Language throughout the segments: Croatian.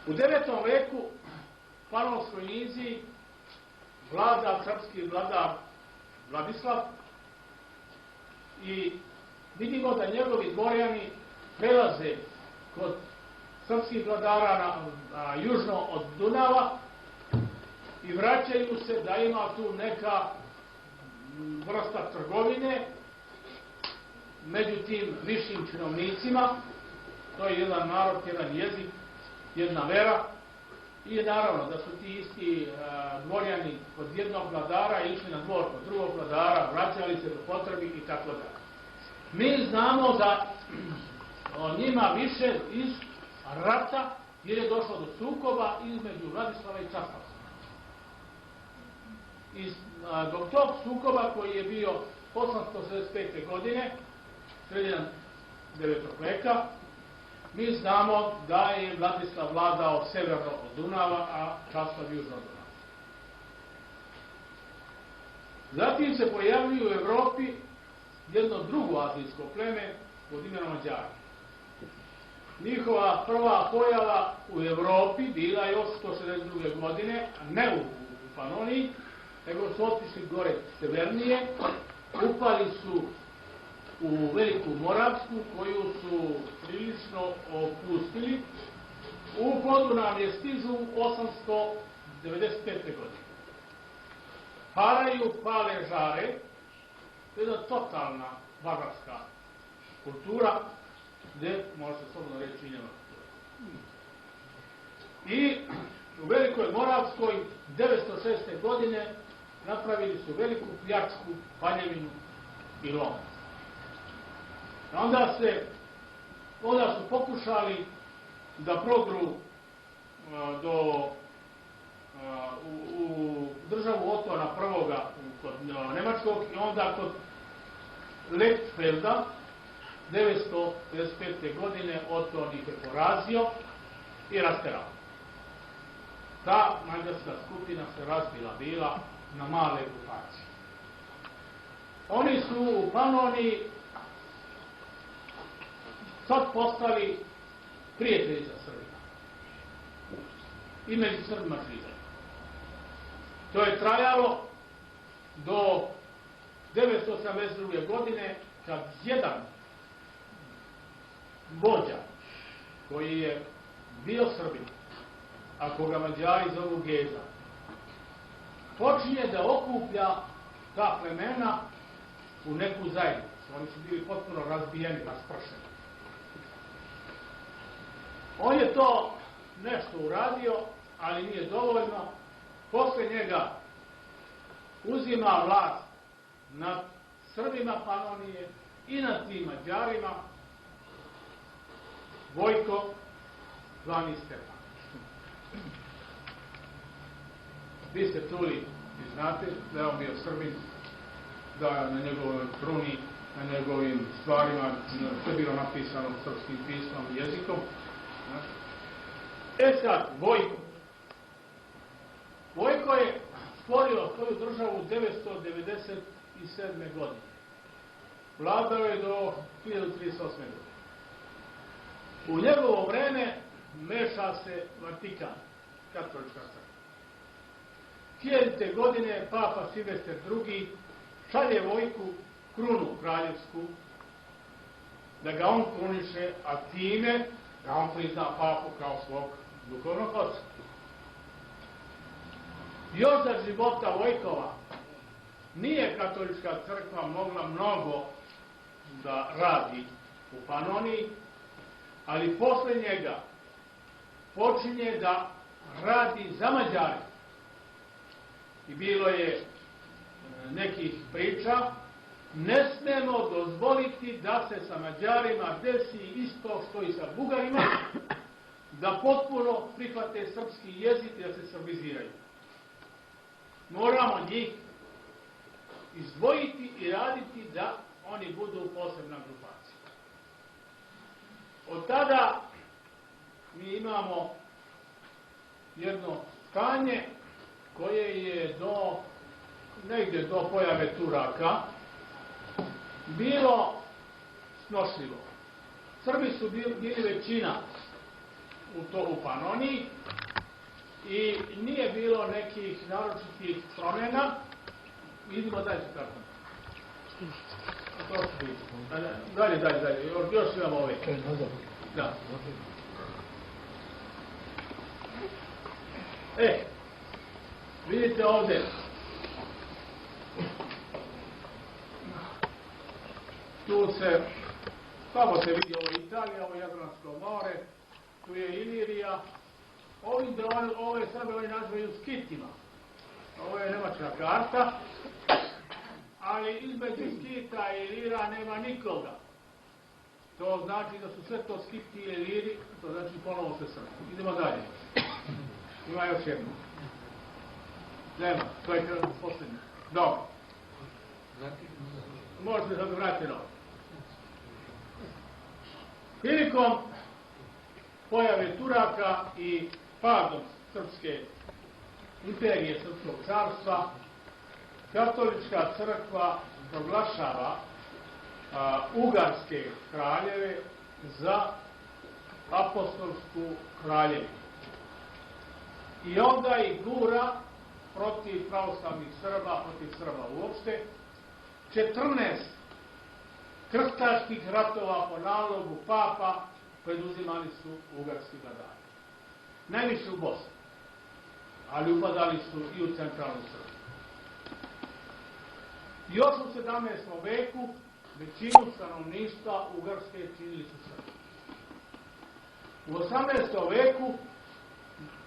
U 9. veku Panonskoj niziji vlada srpski vladar Vladislav i vidimo da njegovi dvorjani prelaze kod srpskih vladara južno od Dunava i vraćaju se da ima tu neka vrsta trgovine među tim višim činovnicima. To je jedan narod, jedan jezik, jedna vera. I naravno da su ti isti dvorjani od jednog vladara išli na dvor od drugog vladara, vraćali se do potrebi i tako dalje. Mi znamo da njima više iz rata, jer je došlo do sukoba između Vladislava i Časlava. Zbog tog sukoba koji je bio 865. godine, sredinom 9. veka, mi znamo da je Vladislav vladao severno od Dunava, a Časlav južno od Dunava. Zatim se pojavljuje u Evropi jedno drugo azijsko pleme pod imenom Mađari. Njihova prva pojava u Evropi bila je 862. godine, a ne u Panoniji, nego su otišli gore severnije, upali su u Veliku Moravsku, koju su prilično opustili. U Podunavlje stižu 895. godine. Haraju, pale, žare, jedna totalna barbarska kultura, gdje može se slobodno reći i nema kultura. I u Velikoj Moravskoj 906. godine napravili su veliku pljačku, paljevinu i lom. Onda su pokušali da prodru u državu Otona I kod Nemačkog i onda kod Lechfelda 955. godine Oton ih je porazio i rasterao. Ta mađarska skupina se razbila bila na male grupacije. Oni su u Panoniji sad postali prijatelji sa Srbima. I među Srbima živeli. To je trajalo do 982. godine, kad jedan vođa koji je bio Srbin, a koga Mađari zovu Geza, počinje da okuplja ta plemena u neku zajednicu. Oni su bili potpuno razbijeni, raspršeni. On je to nešto uradio, ali nije dovoljno. Posle njega uzima vlast nad Srbima Panonije i nad tim Mađarima Vojko zvani Stefan. Vi ste čuli i znate da je on bio Srbin, da na njegovoj kruni, na njegovim stvarima sve bilo napisano srpskim pismom i jezikom. Sad, Vojko je stvorio svoju državu 997. godine. Vladao je do 1038. godine. U njegovo vreme meša se Vatikan, katolička crkva. 1000. godine Papa Silvester II šalje Vojku krunu kraljevsku, da ga on kruniše, a time da on prizna Papu kao svog duhovnog oca. Još za života Vojkova nije katolička crkva mogla mnogo da radi u Panoniji, ali posle njega počinje da radi za Mađare. I bilo je nekih priča, ne smemo dozvoliti da se sa Mađarima desi isto što i sa Bugarima, da potpuno prihvate srpski jezik i da se srbiziraju. Moramo njih izdvojiti i raditi da oni budu posebna grupacija. Od tada mi imamo jedno stanje koje je negdje do pojave Turaka bilo snošljivo. Srbi su bili većina u Panoniji i nije bilo nekih naročitih promjena. Idemo dalje tako. Dalje. Još imamo ove. Da. Vidite ovdje. Tu se, tamo se vidi ovo Italija, ovo Jadransko more, tu je Ilirija. Ove sada oni nazvaju Skitima. Ovo je nemačka karta, ali između Skita i Ilira nema nikoga. To znači da su sve to Skiti i Iliri, to znači ponovo se Srbi. Idemo dalje. Ima još jedno. Nema, to je posljednje. Dobro. Možete sad vratiti novo. Prilikom pojave Turaka i padom srpske imperije, srpskog carstva, katolička crkva proglašava ugarske kraljeve za apostolsku kraljevinu. I onda ih gura protiv pravoslavnih Srba, protiv Srba uopšte, 14 krstaških ratova po nalogu papa preduzimali su ugarski vladari. Najviše u Bosni, ali upadali su i u centralnu Srbiju. Još u 17. veku većinu stanovništva Ugarske činili su Srbi. U 18. veku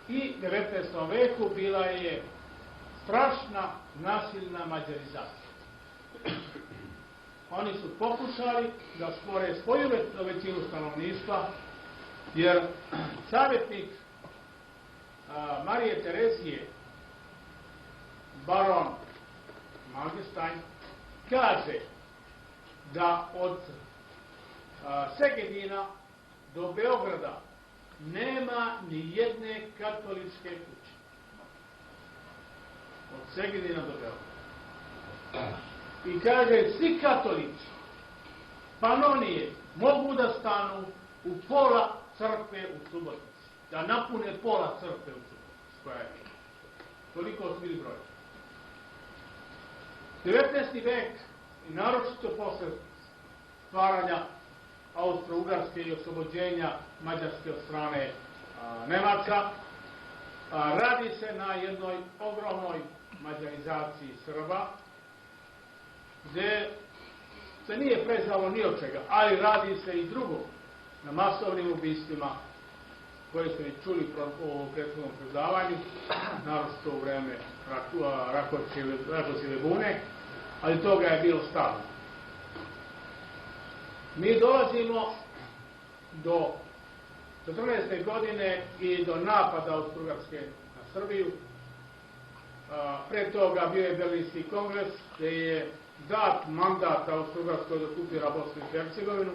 i 19. veku bila je strašna nasilna mađarizacija. Oni su pokušali da stvore svoju većinu stanovništva, jer savjetnik Marije Terezije, baron Mangelstein, kaže da od Segedina do Beograda nema ni jedne katoličke kuće. Od Segedina do Beograda. I kaže, svi katolici Panonije mogu da stanu u pola crkve u Subotici. Da napune pola crkve u Subotici. Koja je toliko su bili broj. 19. vek i naročito posle stvaranja Austro-Ugarske i oslobođenja Mađarske od strane Nemaca, radi se na jednoj ogromnoj mađarizaciji Srba, gde se nije prezalo ni od čega, ali radi se i drugo, na masovnim ubistvima koje ste čuli u prethodnom predavanju, naročito u vreme Rakovićeve bune, ali toga je bilo stalno. Mi dolazimo do 14. godine i do napada Austro-Ugarske na Srbiju. Pre toga bio je Berlinski kongres, gde je dat mandat Austro-Ugarskoj da okupira Bosnu i Hercegovinu,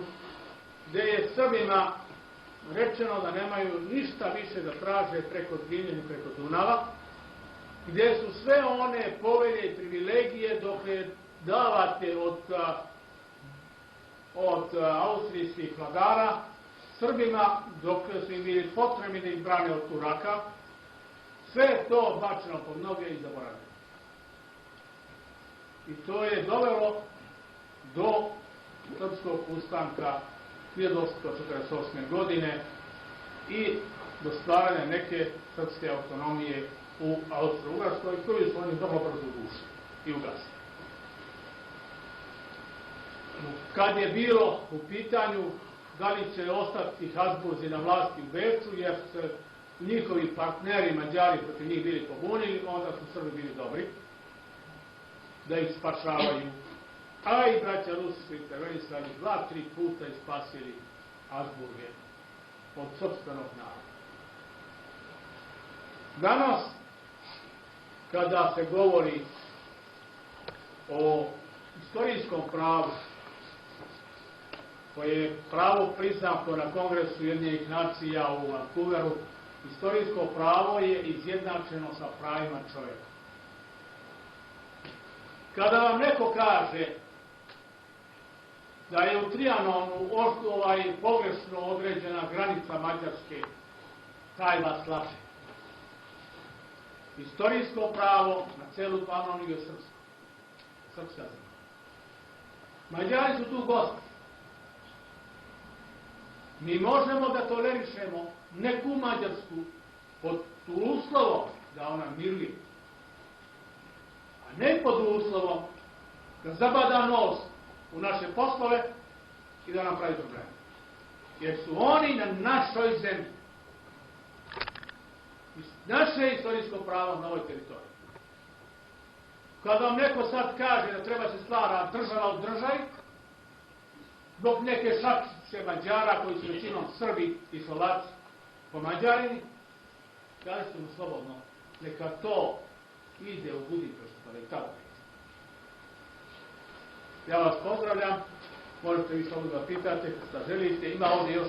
gde je Srbima rečeno da nemaju ništa više da traže preko Drine i preko Dunava, gde su sve one povelje i privilegije dokle davate od austrijskih vladara Srbima, dok su im bili potrebni da ih brane od Turaka, sve je to bačeno pod noge i zaboravljeno. I to je dovelo do srpskog ustanka 1848. godine i do stvaranja neke srpske autonomije u Austro-Ugarskoj, koju su oni vrlo brzo ugušili i ugasili. Kad je bilo u pitanju da li će ostati Habsburzi na vlasti u Beču, jer se njihovi partneri Mađari protiv njih bili pobunili, onda su Srbi bili dobri da ih spašavaju. A i braća Rusi su intervenisali 2-3 puta i spasili Habsburge od sopstvenog naroda. Danas, kada se govori o istorijskom pravu, koje je pravo priznato na Kongresu Ujedinjenih nacija u Vancouveru, istorijsko pravo je izjednačeno sa pravima čovjeka. Kada vam neko kaže da je u Trijanonu pogrešno određena granica Mađarske taj vas laže. Istorijsko pravo na celu Panoniju je srpsko. Srpska zemlja. Mađari su tu gosti. Mi možemo da tolerišemo neku Mađarsku pod uslovom da ona miruje, a ne pod uslovom da zabada nos u naše poslove i da nam pravi probleme. Jer su oni na našoj zemlji. Naše istorijsko pravo na ovoj teritoriji. Kada vam neko sad kaže da treba se stvara država od državi, zbog neke šačice Mađara koji su većinom Srbi i Slovaci po Mađarini, kažete mu slobodno, neka to ide u Budimpeštu, pa da i tamo. Ja vas pozdravljam, možete vi slobodno da pitate, šta želite, ima ovdje još